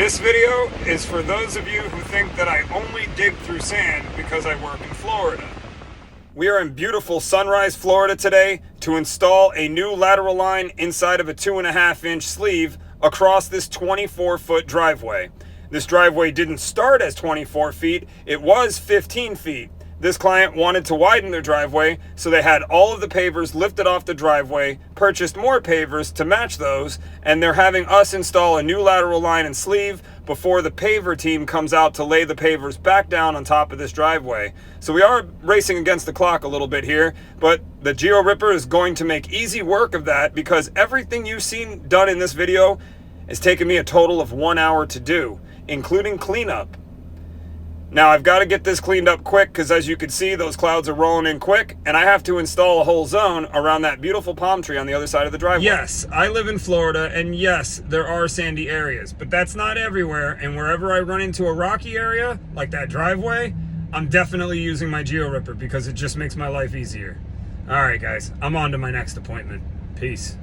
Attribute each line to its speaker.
Speaker 1: This video is for those of you who think that I only dig through sand because I work in Florida. We are in beautiful Sunrise, Florida today to install a new lateral line inside of a 2.5-inch sleeve across this 24-foot driveway. This driveway didn't start as 24 feet, it was 15 feet. This client wanted to widen their driveway, so they had all of the pavers lifted off the driveway, purchased more pavers to match those, and they're having us install a new lateral line and sleeve before the paver team comes out to lay the pavers back down on top of this driveway. So we are racing against the clock a little bit here, but the GeoRipper is going to make easy work of that because everything you've seen done in this video has taken me a total of 1 hour to do, including cleanup. Now I've got to get this cleaned up quick because as you can see, those clouds are rolling in quick and I have to install a whole zone around that beautiful palm tree on the other side of the driveway. Yes, I live in Florida and yes, there are sandy areas, but that's not everywhere, and wherever I run into a rocky area, like that driveway, I'm definitely using my GeoRipper because it just makes my life easier. All right guys, I'm on to my next appointment. Peace.